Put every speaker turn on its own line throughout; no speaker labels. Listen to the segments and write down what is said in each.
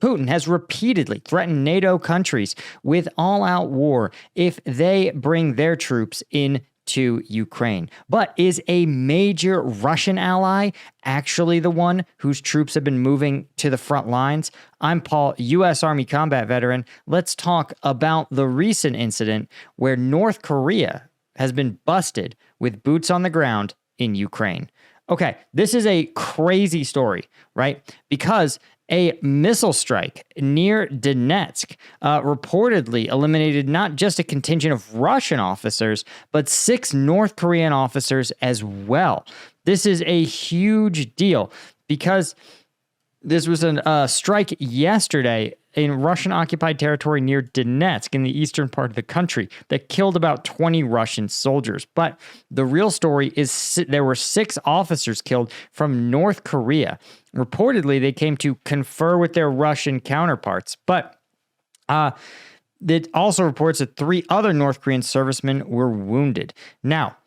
Putin has repeatedly threatened NATO countries with all-out war if they bring their troops into Ukraine. But is a major Russian ally actually the one whose troops have been moving to the front lines? I'm Paul, U.S. Army combat veteran. Let's talk about the recent incident where North Korea has been busted with boots on the ground in Ukraine. Okay, this is a crazy story, right? Because a missile strike near Donetsk reportedly eliminated not just a contingent of Russian officers, but 6 North Korean officers as well. This is a huge deal because this was a strike yesterday in Russian-occupied territory near Donetsk in the eastern part of the country that killed about 20 Russian soldiers. But the real story is there were 6 officers killed from North Korea. Reportedly, they came to confer with their Russian counterparts. But it also reports that 3 other North Korean servicemen were wounded. Now,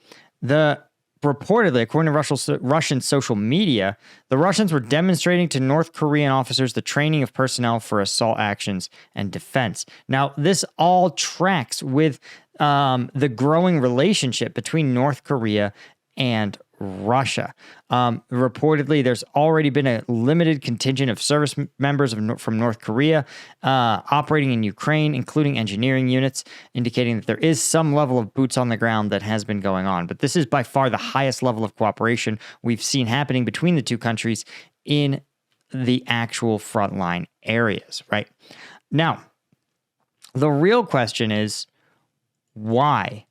reportedly, according to Russian social media, the Russians were demonstrating to North Korean officers the training of personnel for assault actions and defense. Now, this all tracks with the growing relationship between North Korea and Russia. Reportedly, there's already been a limited contingent of service members from North Korea operating in Ukraine, including engineering units, indicating that there is some level of boots on the ground that has been going on. But this is by far the highest level of cooperation we've seen happening between the two countries in the actual frontline areas, right? Now, the real question is why?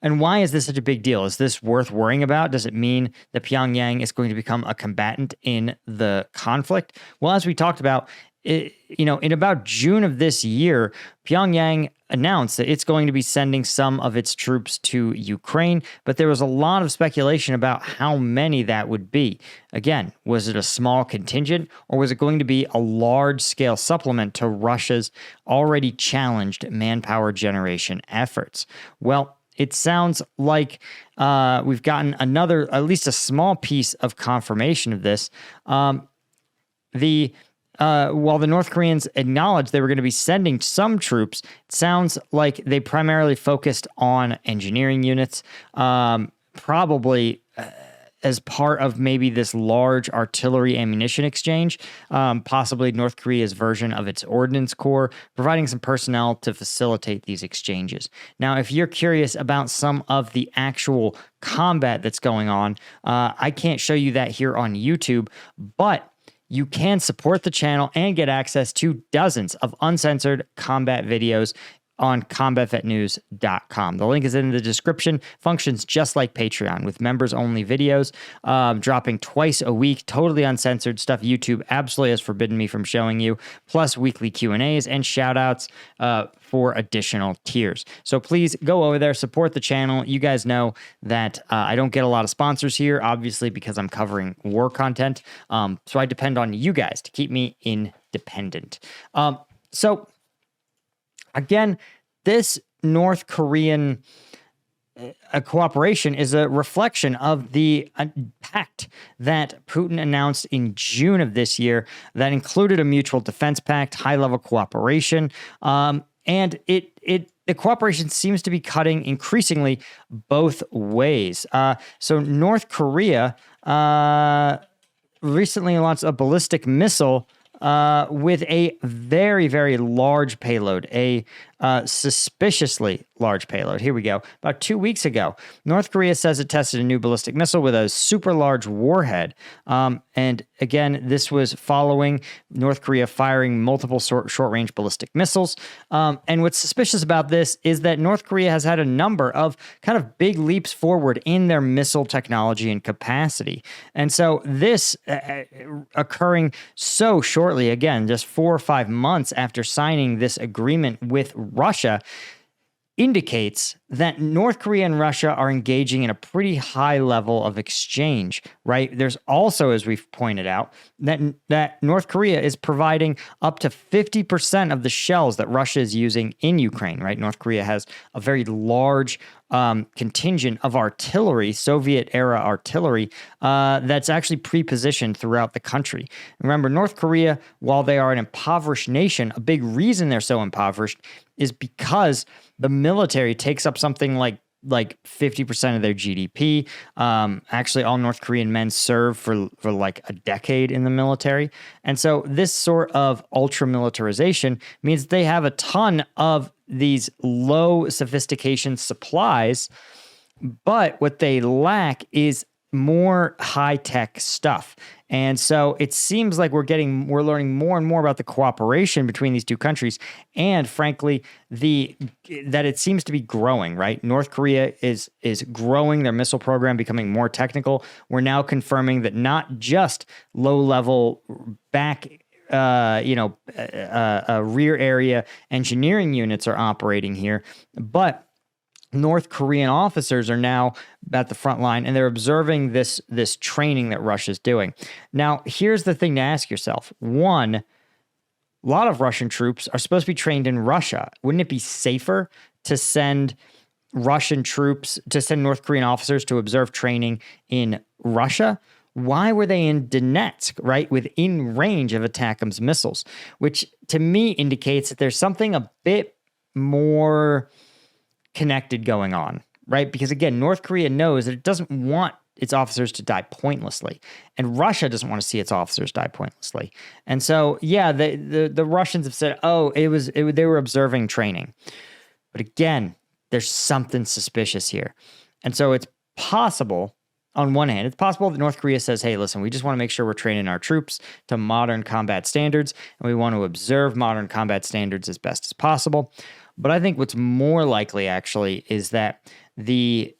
And why is this such a big deal? Is this worth worrying about? Does it mean that Pyongyang is going to become a combatant in the conflict? Well, as we talked about, in about June of this year, Pyongyang announced that it's going to be sending some of its troops to Ukraine, but there was a lot of speculation about how many that would be. Again, was it a small contingent, or was it going to be a large-scale supplement to Russia's already challenged manpower generation efforts? Well, it sounds like we've gotten at least a small piece of confirmation of this. While the North Koreans acknowledged they were going to be sending some troops, it sounds like they primarily focused on engineering units, probably as part of maybe this large artillery ammunition exchange, possibly North Korea's version of its ordnance corps, providing some personnel to facilitate these exchanges. Now, if you're curious about some of the actual combat that's going on, I can't show you that here on YouTube, but you can support the channel and get access to dozens of uncensored combat videos on combatvetnews.com. The link is in the description. Functions just like Patreon with members-only videos, dropping twice a week, totally uncensored stuff YouTube absolutely has forbidden me from showing you, plus weekly Q&As and shout-outs for additional tiers. So please go over there, support the channel. You guys know that I don't get a lot of sponsors here, obviously, because I'm covering war content. So I depend on you guys to keep me independent. Again, this North Korean cooperation is a reflection of the pact that Putin announced in June of this year that included a mutual defense pact, high-level cooperation, and the cooperation seems to be cutting increasingly both ways. So North Korea recently launched a ballistic missile with a very, very large payload, a suspiciously large payload. Here we go. About 2 weeks ago, North Korea says it tested a new ballistic missile with a super large warhead. And again, this was following North Korea firing multiple short-range ballistic missiles. And what's suspicious about this is that North Korea has had a number of kind of big leaps forward in their missile technology and capacity. And so this occurring so shortly, again, just 4 or 5 months after signing this agreement with Russia, indicates that North Korea and Russia are engaging in a pretty high level of exchange, right? There's also, as we've pointed out, that North Korea is providing up to 50% of the shells that Russia is using in Ukraine, right? North Korea has a very large contingent of artillery, Soviet-era artillery, that's actually pre-positioned throughout the country. Remember, North Korea, while they are an impoverished nation, a big reason they're so impoverished is because the military takes up something like 50% of their GDP. Actually, all North Korean men serve for like a decade in the military. And so this sort of ultra militarization means they have a ton of these low sophistication supplies, but what they lack is more high-tech stuff. And so it seems like we're learning more and more about the cooperation between these two countries, and frankly, that it seems to be growing, right? North Korea is growing their missile program, becoming more technical. We're now confirming that not just low-level rear area engineering units are operating here, but North Korean officers are now at the front line, and they're observing this training that Russia's doing. Now, here's the thing to ask yourself. One, a lot of Russian troops are supposed to be trained in Russia. Wouldn't it be safer to send North Korean officers to observe training in Russia? Why were they in Donetsk, right, within range of ATACMS missiles? Which, to me, indicates that there's something a bit more connected going on, right? Because again, North Korea knows that it doesn't want its officers to die pointlessly, and Russia doesn't want to see its officers die pointlessly. And so, yeah, the Russians have said, they were observing training, but again, there's something suspicious here, and so it's possible. On one hand, it's possible that North Korea says, hey, listen, we just want to make sure we're training our troops to modern combat standards, and we want to observe modern combat standards as best as possible. But I think what's more likely, actually, is that the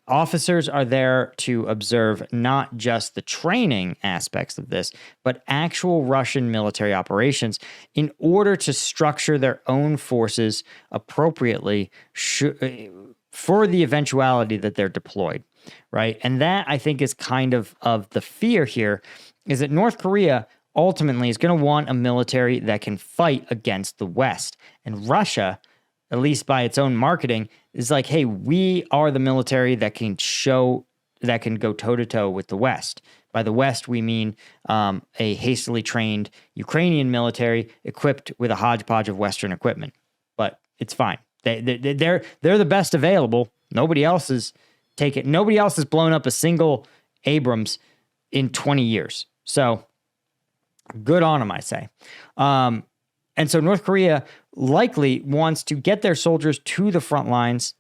officers are there to observe not just the training aspects of this, but actual Russian military operations in order to structure their own forces appropriately for the eventuality that they're deployed, right? And that, I think, is kind of the fear here, is that North Korea ultimately is going to want a military that can fight against the West. And Russia, at least by its own marketing, is like, hey, we are the military that can go toe-to-toe with the West. By the West, we mean a hastily trained Ukrainian military equipped with a hodgepodge of Western equipment. But it's fine. They're the best available. Nobody else has blown up a single Abrams in 20 years. So good on them, I say. And so North Korea likely wants to get their soldiers to the front lines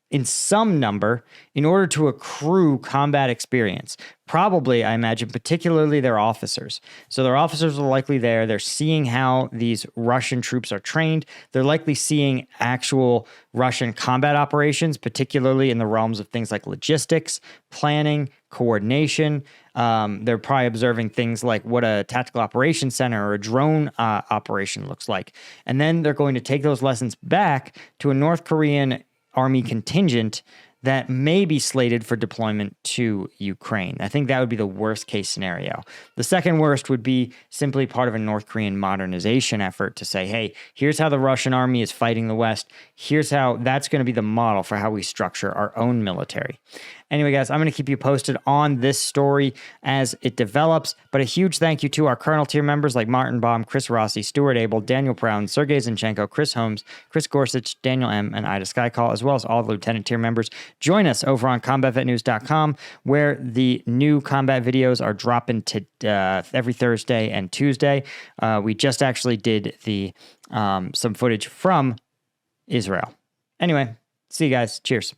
in some number in order to accrue combat experience. Probably, I imagine, particularly their officers. So their officers are likely there. They're seeing how these Russian troops are trained. They're likely seeing actual Russian combat operations, particularly in the realms of things like logistics, planning, coordination. They're probably observing things like what a tactical operations center or a drone operation looks like. And then they're going to take those lessons back to a North Korean army contingent that may be slated for deployment to Ukraine. I think that would be the worst case scenario. The second worst would be simply part of a North Korean modernization effort to say, hey, here's how the Russian army is fighting the West. Here's how that's going to be the model for how we structure our own military. Anyway, guys, I'm going to keep you posted on this story as it develops, but a huge thank you to our Colonel tier members like Martin Baum, Chris Rossi, Stuart Abel, Daniel Brown, Sergei Zinchenko, Chris Holmes, Chris Gorsuch, Daniel M., and Ida Skycall, as well as all the Lieutenant tier members. Join us over on combatvetnews.com, where the new combat videos are dropping every Thursday and Tuesday. We just actually did some footage from Israel. Anyway, see you guys. Cheers.